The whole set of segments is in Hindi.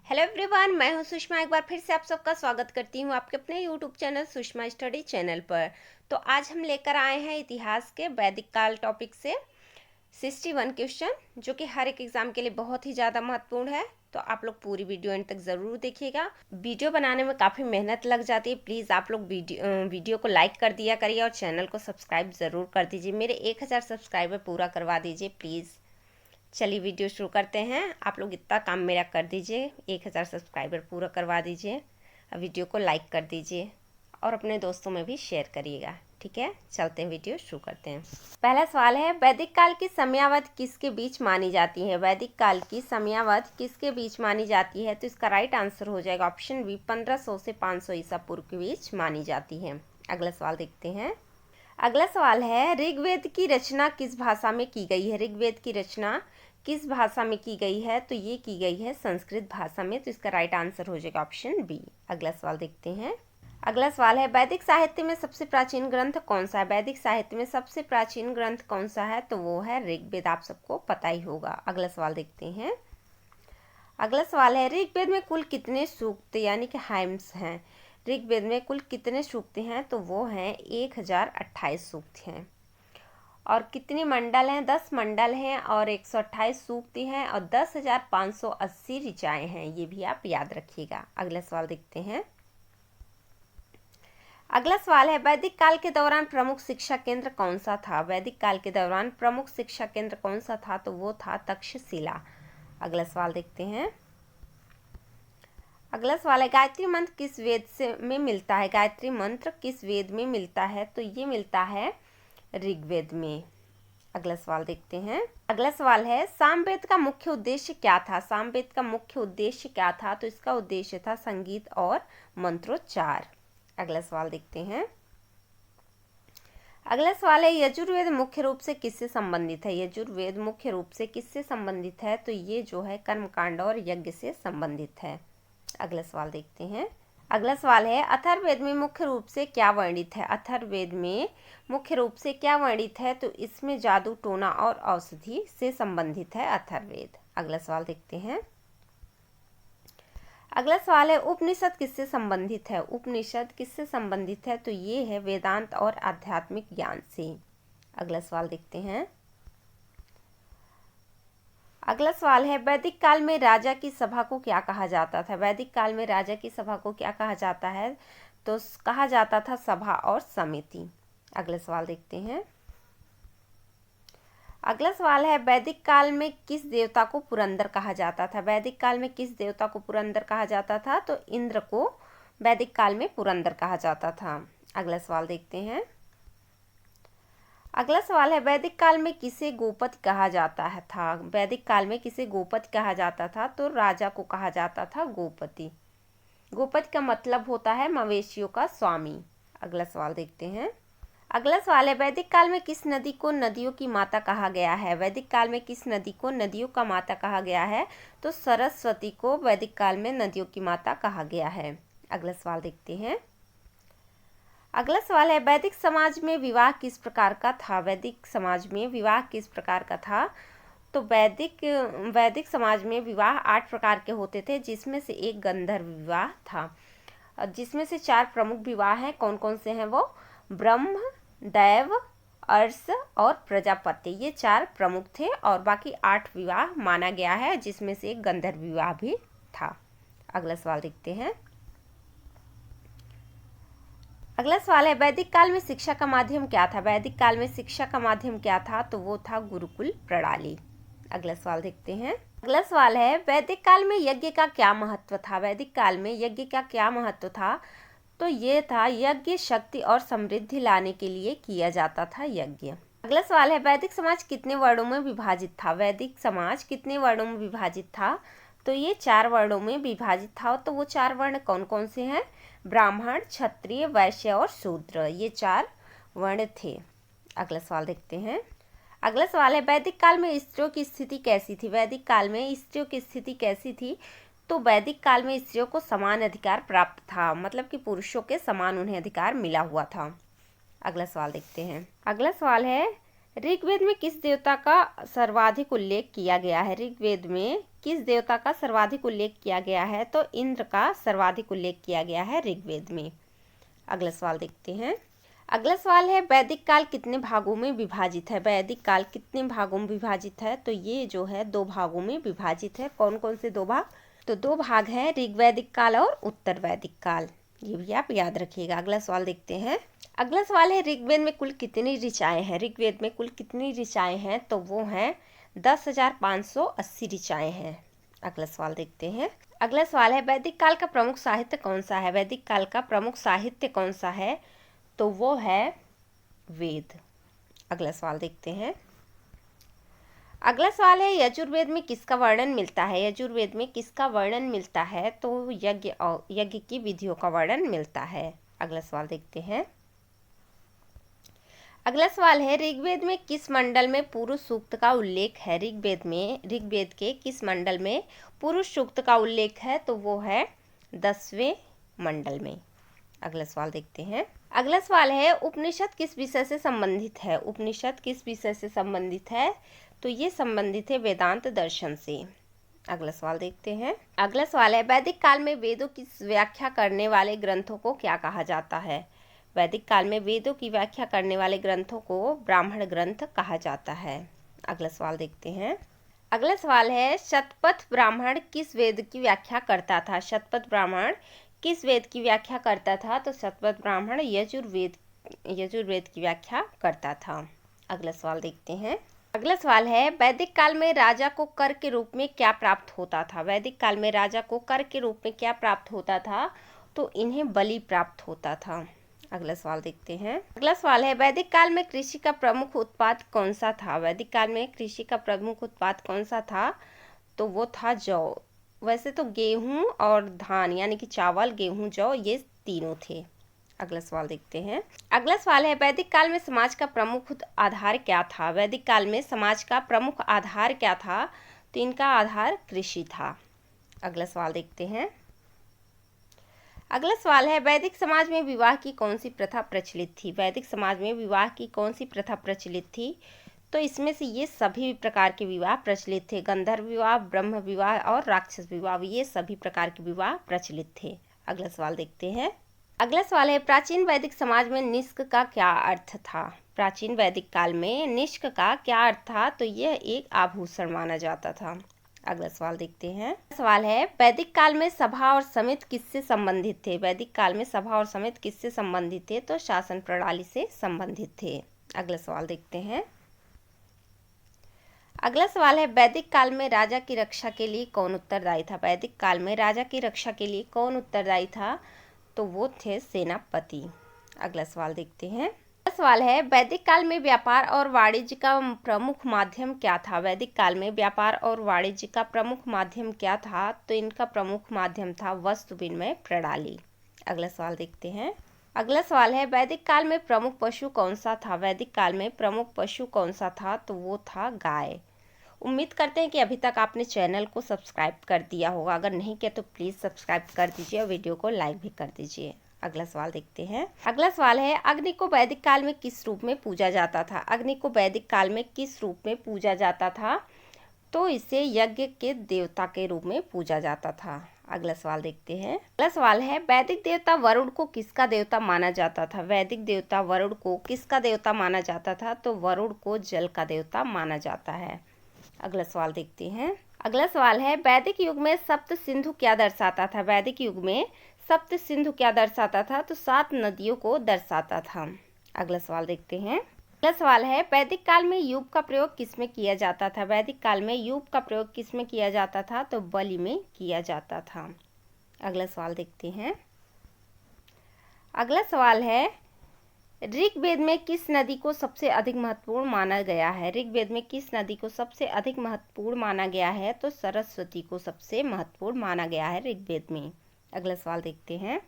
हेलो एवरीवन, मैं हूं सुषमा। एक बार फिर से आप सबका स्वागत करती हूं आपके अपने YouTube channel Sushma study channel पर। तो आज हम लेकर आए हैं इतिहास के वैदिक काल टॉपिक से 61 क्वेश्चन, जो कि हर एक एग्जाम के लिए बहुत ही ज़्यादा महत्वपूर्ण है। तो आप लोग पूरी वीडियो एंड तक ज़रूर देखिएगा। वीडियो बनाने में काफ़ी मेहनत लग जाती है। प्लीज़ आप लोग वीडियो को लाइक कर दिया करिए और चैनल को सब्सक्राइब ज़रूर कर दीजिए। मेरे 1000 सब्सक्राइबर पूरा करवा दीजिए प्लीज़। चलिए वीडियो शुरू करते हैं। आप लोग इतना काम मेरा कर दीजिए, 1000 सब्सक्राइबर पूरा करवा दीजिए, वीडियो को लाइक कर दीजिए और अपने दोस्तों में भी शेयर करिएगा। ठीक है, चलते हैं, वीडियो शुरू करते हैं। पहला सवाल है, वैदिक काल की समयावधि किसके बीच मानी जाती है? वैदिक काल की समयावधि किसके बीच मानी जाती है? तो इसका राइट आंसर हो जाएगा ऑप्शन बी, 1500 से 500 ईसा पूर्व के बीच मानी जाती है। अगला सवाल देखते हैं। अगला सवाल है, ऋग्वेद की रचना किस भाषा में की गई है? ऋग्वेद की रचना किस भाषा में की गई है? तो ये की गई है संस्कृत भाषा में। तो इसका राइट आंसर हो जाएगा ऑप्शन बी। अगला सवाल देखते हैं। अगला सवाल है, वैदिक साहित्य में सबसे प्राचीन ग्रंथ कौन सा है? वैदिक साहित्य में सबसे प्राचीन ग्रंथ कौन सा है? तो वो है ऋग्वेद। आप सबको पता ही होगा। अगला सवाल देखते हैं। अगला सवाल है, ऋग्वेद में कुल कितने सूक्त यानी कि हाइम्स हैं? ऋग्वेद में कुल कितने सूक्त हैं? तो वो हैं 1028 सूक्त हैं। और कितने मंडल हैं? 10 मंडल हैं और 128 सूक्त हैं और 10,580 ऋचाएँ हैं। ये भी आप याद रखिएगा। अगला सवाल देखते हैं। अगला सवाल है, वैदिक काल के दौरान प्रमुख शिक्षा केंद्र कौन सा था? वैदिक काल के दौरान प्रमुख शिक्षा केंद्र कौन सा था? तो वो था तक्षशिला। अगला सवाल देखते हैं। अगला सवाल है, गायत्री मंत्र किस वेद से में मिलता है? गायत्री मंत्र किस वेद में मिलता है? तो ये मिलता है ऋग्वेद में। अगला सवाल देखते हैं। अगला सवाल है, सामवेद का मुख्य उद्देश्य क्या था? सामवेद का मुख्य उद्देश्य क्या था? तो इसका उद्देश्य था संगीत और मंत्रोच्चार। अगला सवाल देखते हैं। अगला सवाल है, यजुर्वेद मुख्य रूप से किससे संबंधित है? यजुर्वेद मुख्य रूप से किससे संबंधित है? तो ये जो है कर्मकांड और यज्ञ से संबंधित है। अगला सवाल देखते हैं। अगला सवाल है, अथर्ववेद में मुख्य रूप से क्या वर्णित है? अथर्ववेद में मुख्य रूप से क्या वर्णित है? तो इसमें जादू, टोना और औषधि से संबंधित है अथर्ववेद। अगला सवाल देखते हैं। अगला सवाल है, उपनिषद किससे संबंधित है? उपनिषद किससे संबंधित है? तो ये है वेदांत और आध्यात्मिक ज्ञान से। अगला सवाल देखते हैं। अगला सवाल है, वैदिक काल में राजा की सभा को क्या कहा जाता था? वैदिक काल में राजा की सभा को क्या कहा जाता है? तो कहा जाता था सभा और समिति। अगला सवाल देखते हैं। अगला सवाल है, वैदिक काल में किस देवता को पुरंदर कहा जाता था? वैदिक काल में किस देवता को पुरंदर कहा जाता था? तो इंद्र को वैदिक काल में पुरंदर कहा जाता था। अगला सवाल देखते हैं। अगला सवाल है, वैदिक काल में किसे गोपति कहा जाता था? वैदिक काल में किसे गोपति कहा जाता था? तो राजा को कहा जाता था गोपति। गोपति का मतलब होता है मवेशियों का स्वामी। अगला सवाल देखते हैं। अगला सवाल है, वैदिक काल में किस नदी को नदियों की माता कहा गया है? वैदिक काल में किस नदी को नदियों का माता कहा गया है? तो सरस्वती को वैदिक काल में नदियों की माता कहा गया है। अगला सवाल देखते हैं। अगला सवाल है, वैदिक समाज में विवाह किस प्रकार का था? वैदिक समाज में विवाह किस प्रकार का था? तो वैदिक समाज में विवाह 8 प्रकार के होते थे, जिसमें से एक गंधर्व विवाह था, जिसमें से 4 प्रमुख विवाह हैं। कौन कौन से हैं वो? ब्रह्म, दैव, अर्ष और प्रजापति। ये 4 प्रमुख थे और बाकी 8 विवाह माना गया है, जिसमें से एक गंधर्व विवाह भी था। अगला सवाल देखते हैं। अगला सवाल है, वैदिक काल में शिक्षा का माध्यम क्या था? वैदिक काल में शिक्षा का माध्यम क्या था? तो वो था गुरुकुल प्रणाली। अगला सवाल देखते हैं। अगला सवाल है, वैदिक काल में यज्ञ का क्या महत्व था? वैदिक काल में यज्ञ का क्या महत्व था? तो ये था यज्ञ शक्ति और समृद्धि लाने के लिए किया जाता था यज्ञ। अगला सवाल है, वैदिक समाज कितने वर्णों में विभाजित था? वैदिक समाज कितने वर्णों में विभाजित था? तो ये 4 वर्णों में विभाजित था। तो वो 4 वर्ण कौन कौन से हैं? ब्राह्मण, क्षत्रिय, वैश्य और शूद्र। ये 4 वर्ण थे। अगला सवाल देखते हैं। अगला सवाल है, वैदिक काल में स्त्रियों की स्थिति कैसी थी? वैदिक काल में स्त्रियों की स्थिति कैसी थी? तो वैदिक काल में स्त्रियों को समान अधिकार प्राप्त था, मतलब कि पुरुषों के समान उन्हें अधिकार मिला हुआ था। अगला सवाल देखते हैं। अगला सवाल है, ऋग्वेद में किस देवता का सर्वाधिक उल्लेख किया गया है? ऋग्वेद में किस देवता का सर्वाधिक उल्लेख किया गया है? तो इंद्र का सर्वाधिक उल्लेख किया गया है ऋग्वेद में। अगला सवाल देखते हैं। अगला सवाल है वैदिक काल कितने भागों में विभाजित है? वैदिक काल कितने भागों में विभाजित है? तो ये जो है 2 भागों में विभाजित है। कौन कौन से 2 भाग? तो 2 भाग हैं, ऋग्वैदिक काल और उत्तर वैदिक काल। ये भी आप याद रखिएगा। अगला सवाल देखते हैं। अगला सवाल है ऋग्वेद में कुल कितनी ऋचाएं हैं? ऋग्वेद में कुल कितनी ऋचाएं हैं? तो वो हैं 10,580 ऋचाएं हैं। अगला सवाल देखते हैं। अगला सवाल है वैदिक काल का प्रमुख साहित्य कौन सा है? वैदिक काल का प्रमुख साहित्य कौन सा है? तो वो है वेद। अगला सवाल देखते हैं। अगला सवाल है यजुर्वेद में किसका वर्णन मिलता है? यजुर्वेद में किसका वर्णन मिलता है? तो यज्ञ की विधियों का वर्णन मिलता है। अगला सवाल देखते हैं। अगला सवाल है ऋग्वेद में किस मंडल में पुरुष सूक्त का उल्लेख है? ऋग्वेद के किस मंडल में पुरुष सूक्त का उल्लेख है? तो वो है 10वें मंडल में। अगला सवाल देखते हैं। अगला सवाल है उपनिषद किस विषय से संबंधित है? उपनिषद किस विषय से संबंधित है? तो ये संबंधित है वेदांत दर्शन से। अगला सवाल देखते हैं। अगला सवाल है वैदिक काल में वेदों की व्याख्या करने वाले ग्रंथों को क्या कहा जाता है? वैदिक काल में वेदों की व्याख्या करने वाले ग्रंथों को ब्राह्मण ग्रंथ कहा जाता है। अगला सवाल देखते हैं। अगला सवाल है शतपथ ब्राह्मण किस वेद की व्याख्या करता था? शतपथ ब्राह्मण किस वेद की व्याख्या करता था? तो शतपथ ब्राह्मण यजुर्वेद की व्याख्या करता था। अगला सवाल देखते हैं। अगला सवाल है वैदिक काल में राजा को कर के रूप में क्या प्राप्त होता था? वैदिक काल में राजा को कर के रूप में क्या प्राप्त होता था? तो इन्हें बलि प्राप्त होता था। अगला सवाल देखते हैं। अगला सवाल है वैदिक काल में कृषि का प्रमुख उत्पाद कौन सा था? वैदिक काल में कृषि का प्रमुख उत्पाद कौन सा था? तो वो था जौ। वैसे तो गेहूं और धान यानी कि चावल, गेहूं, जौ ये तीनों थे। अगला सवाल देखते हैं। अगला सवाल है वैदिक काल में समाज का प्रमुख आधार क्या था? वैदिक काल में समाज का प्रमुख आधार क्या था? तो इनका आधार कृषि था। अगला सवाल देखते हैं। अगला सवाल है वैदिक समाज में विवाह की कौन सी प्रथा प्रचलित थी? वैदिक समाज में विवाह की कौन सी प्रथा प्रचलित थी? तो इसमें से ये सभी प्रकार के विवाह प्रचलित थे। गंधर्व विवाह, ब्रह्म विवाह और राक्षस विवाह, ये सभी प्रकार के विवाह प्रचलित थे। अगला सवाल देखते हैं। अगला सवाल है प्राचीन वैदिक समाज में निष्क का क्या अर्थ था? प्राचीन वैदिक काल में निष्क का क्या अर्थ था? तो यह एक आभूषण माना जाता था। अगला सवाल देखते हैं। सवाल है वैदिक काल में सभा और समिति किससे संबंधित थे? वैदिक काल में सभा और समिति किससे संबंधित थे? तो शासन प्रणाली से संबंधित थे। अगला सवाल देखते हैं। अगला सवाल है वैदिक काल में राजा की रक्षा के लिए कौन उत्तरदायी था? वैदिक काल में राजा की रक्षा के लिए कौन उत्तरदायी था? तो वो थे सेनापति। अगला सवाल देखते हैं। अगला सवाल है वैदिक काल में व्यापार और वाणिज्य का प्रमुख माध्यम क्या था? वैदिक काल में व्यापार और वाणिज्य का प्रमुख माध्यम क्या था? तो इनका प्रमुख माध्यम था वस्तु विनिमय प्रणाली। अगला सवाल देखते हैं। अगला सवाल है वैदिक काल में प्रमुख पशु कौन सा था? वैदिक काल में प्रमुख पशु कौन सा था? तो वो था गाय। उम्मीद करते हैं कि अभी तक आपने चैनल को सब्सक्राइब कर दिया होगा। अगर नहीं किया तो प्लीज़ सब्सक्राइब कर दीजिए और वीडियो को लाइक भी कर दीजिए। अगला सवाल देखते हैं। अगला सवाल है अग्नि को वैदिक काल में किस रूप में पूजा जाता था? अग्नि को वैदिक काल में किस रूप में पूजा जाता था? तो इसे यज्ञ के देवता के रूप में पूजा जाता था। अगला सवाल देखते हैं। अगला सवाल है वैदिक देवता वरुण को किसका देवता माना जाता था? वैदिक देवता वरुण को किसका देवता माना जाता था? तो वरुण को जल का देवता माना जाता है। अगला सवाल देखते हैं। अगला सवाल है वैदिक युग में सप्त सिंधु क्या दर्शाता था? वैदिक युग में सप्त सिंधु क्या दर्शाता था? तो 7 नदियों को दर्शाता था। अगला सवाल देखते हैं। अगला सवाल है वैदिक काल में यूप का प्रयोग किसमें किया जाता था? वैदिक काल में यूप का प्रयोग किसमें किया जाता था? तो बलि में किया जाता था। अगला सवाल देखते हैं। अगला सवाल है ऋग्वेद में किस नदी को सबसे अधिक महत्वपूर्ण माना गया है? ऋग्वेद में किस नदी को सबसे अधिक महत्वपूर्ण माना गया है? तो सरस्वती को सबसे महत्वपूर्ण माना गया है ऋग्वेद में। अगला सवाल देखते हैं।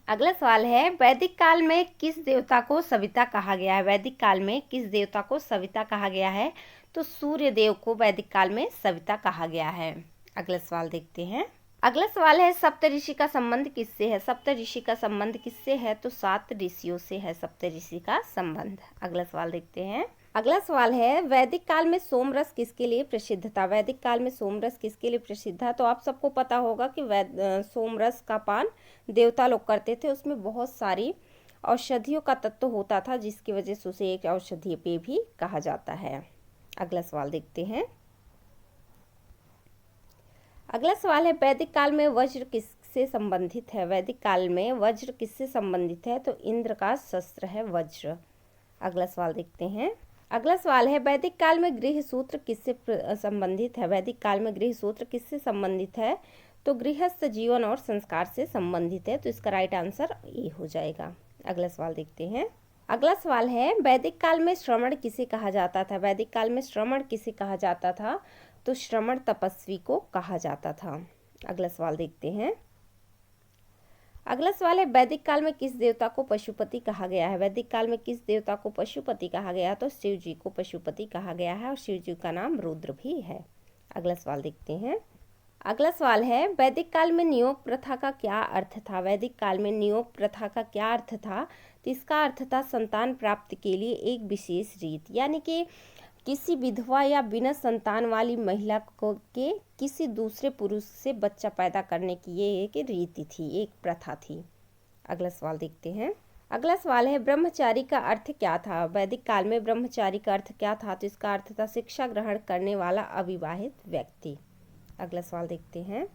अगला सवाल है वैदिक काल में किस देवता को सविता कहा गया है? वैदिक काल में किस देवता को सविता कहा गया है? तो सूर्य देव को वैदिक काल में सविता कहा गया है। अगला सवाल देखते हैं। अगला सवाल है सप्तऋषि का संबंध किससे है? सप्तऋषि का संबंध किससे है? तो 7 ऋषियों से है सप्तऋषि का संबंध। अगला सवाल देखते हैं। अगला सवाल है, वैदिक काल में सोमरस किसके लिए प्रसिद्ध था? वैदिक काल में सोमरस किसके लिए प्रसिद्ध था? तो आप सबको पता होगा कि सोमरस का पान देवता लोग करते थे। उसमें बहुत सारी औषधियों का तत्व होता था, जिसकी वजह से उसे एक औषधीय पेय भी कहा जाता है। अगला सवाल देखते हैं। अगला सवाल है, वैदिक काल में वज्र किससे संबंधित है? वैदिक काल में वज्र किससे संबंधित है? तो इंद्र का शस्त्र है वज्र। अगला सवाल देखते हैं। अगला सवाल है, वैदिक काल में गृह सूत्र किससे संबंधित है? वैदिक काल में गृह सूत्र किससे संबंधित है? तो गृहस्थ जीवन और संस्कार से संबंधित है। तो इसका राइट आंसर ए हो जाएगा। अगला सवाल देखते हैं। अगला सवाल है, वैदिक काल में श्रमण किसे कहा जाता था? वैदिक काल में श्रमण किसे कहा जाता था? तो श्रमण तपस्वी को कहा जाता था। अगला सवाल देखते हैं। अगला सवाल है, वैदिक काल में किस देवता को पशुपति कहा गया है? वैदिक काल में किस देवता को पशुपति कहा गया? तो शिव जी को पशुपति कहा गया है और शिव जी का नाम रुद्र भी है। अगला सवाल देखते हैं। अगला सवाल है, वैदिक काल में नियोग प्रथा का क्या अर्थ था? वैदिक काल में नियोग प्रथा का क्या अर्थ था? तो इसका अर्थ था संतान प्राप्ति के लिए एक विशेष रीत, यानी कि किसी विधवा या बिना संतान वाली महिला को के किसी दूसरे पुरुष से बच्चा पैदा करने की ये एक रीति थी, एक प्रथा थी। अगला सवाल देखते हैं। अगला सवाल है, ब्रह्मचारी का अर्थ क्या था? वैदिक काल में ब्रह्मचारी का अर्थ क्या था? तो इसका अर्थ था शिक्षा ग्रहण करने वाला अविवाहित व्यक्ति। अगला सवाल देखते हैं।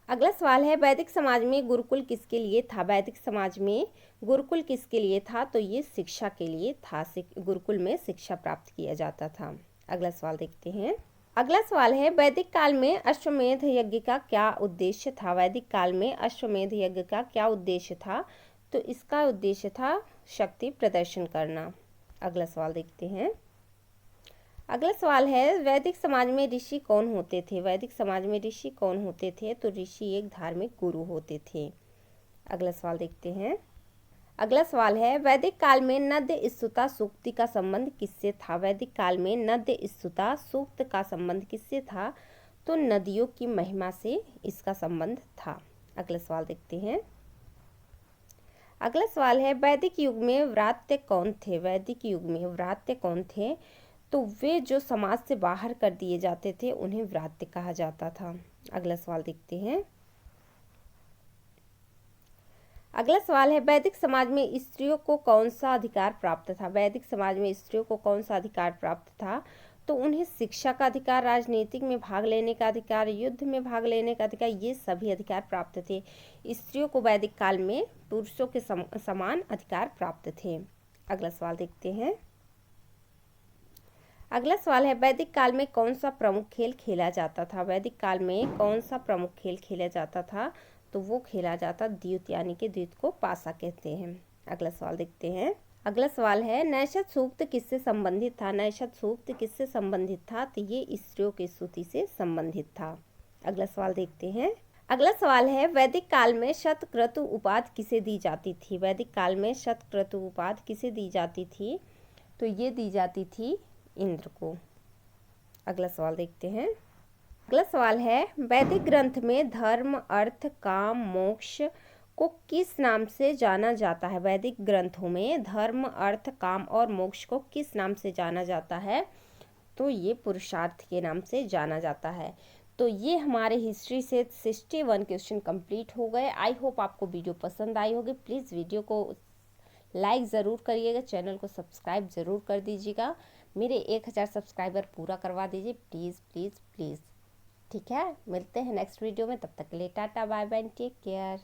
अगला सवाल है, वैदिक समाज में गुरुकुल किसके लिए था? वैदिक समाज में गुरुकुल किसके लिए था? तो ये शिक्षा के लिए था। गुरुकुल में शिक्षा प्राप्त किया जाता था। अगला सवाल देखते हैं। अगला सवाल है, वैदिक काल में अश्वमेध यज्ञ का क्या उद्देश्य था? वैदिक काल में अश्वमेध यज्ञ का क्या उद्देश्य था? तो इसका उद्देश्य था शक्ति प्रदर्शन करना। अगला सवाल देखते हैं। अगला सवाल है, वैदिक समाज में ऋषि कौन होते थे? वैदिक समाज में ऋषि कौन होते थे? तो ऋषि एक धार्मिक गुरु होते थे। अगला सवाल देखते हैं। अगला सवाल है, वैदिक काल में नद्य स्तुता सूक्ति का संबंध किससे था? वैदिक काल में नद्य स्तुता सूक्त का संबंध किससे था? तो नदियों की महिमा से इसका संबंध था। अगला सवाल देखते हैं। अगला सवाल है, वैदिक युग में व्रात्य कौन थे? वैदिक युग में व्रात्य कौन थे? तो वे जो समाज से बाहर कर दिए जाते थे उन्हें व्रात्य कहा जाता था। अगला सवाल देखते हैं। अगला सवाल है, वैदिक समाज में स्त्रियों को कौन सा अधिकार प्राप्त था? वैदिक समाज में स्त्रियों को कौन सा अधिकार प्राप्त था? तो उन्हें शिक्षा का अधिकार, राजनीतिक में भाग लेने का अधिकार, युद्ध में भाग लेने का अधिकार, ये सभी अधिकार प्राप्त थे। स्त्रियों को वैदिक काल में पुरुषों के समान अधिकार प्राप्त थे। अगला सवाल देखते हैं। अगला सवाल है, वैदिक काल में कौन सा प्रमुख खेल खेला जाता था? वैदिक काल में कौन सा प्रमुख खेल खेला जाता था? तो वो खेला जाता द्यूत, यानी कि द्यूत को पासा कहते हैं। अगला सवाल देखते हैं। अगला सवाल है, नैषध सूक्त किससे संबंधित था? नैषध सूक्त किससे संबंधित था? तो ये स्त्रियों की स्तुति से संबंधित था। अगला सवाल देखते हैं। अगला सवाल है, वैदिक काल में शतक्रतु उपाधि किसे दी जाती थी? वैदिक काल में शतक्रतु उपाधि किसे दी जाती थी? तो ये दी जाती थी इंद्र को। अगला सवाल देखते हैं। अगला सवाल है, वैदिक ग्रंथ में धर्म, अर्थ, काम, मोक्ष को किस नाम से जाना जाता है? वैदिक ग्रंथों में धर्म, अर्थ, काम और मोक्ष को किस नाम से जाना जाता है? तो ये पुरुषार्थ के नाम से जाना जाता है। तो ये हमारे हिस्ट्री से 61 क्वेश्चन कंप्लीट हो गए। आई होप आपको वीडियो पसंद आई होगी। प्लीज़ वीडियो को लाइक ज़रूर करिएगा, चैनल को सब्सक्राइब ज़रूर कर दीजिएगा। मेरे 1000 सब्सक्राइबर पूरा करवा दीजिए, प्लीज़ प्लीज़ प्लीज़। ठीक है, मिलते हैं नेक्स्ट वीडियो में। तब तक के लिए tata bye bye, take care.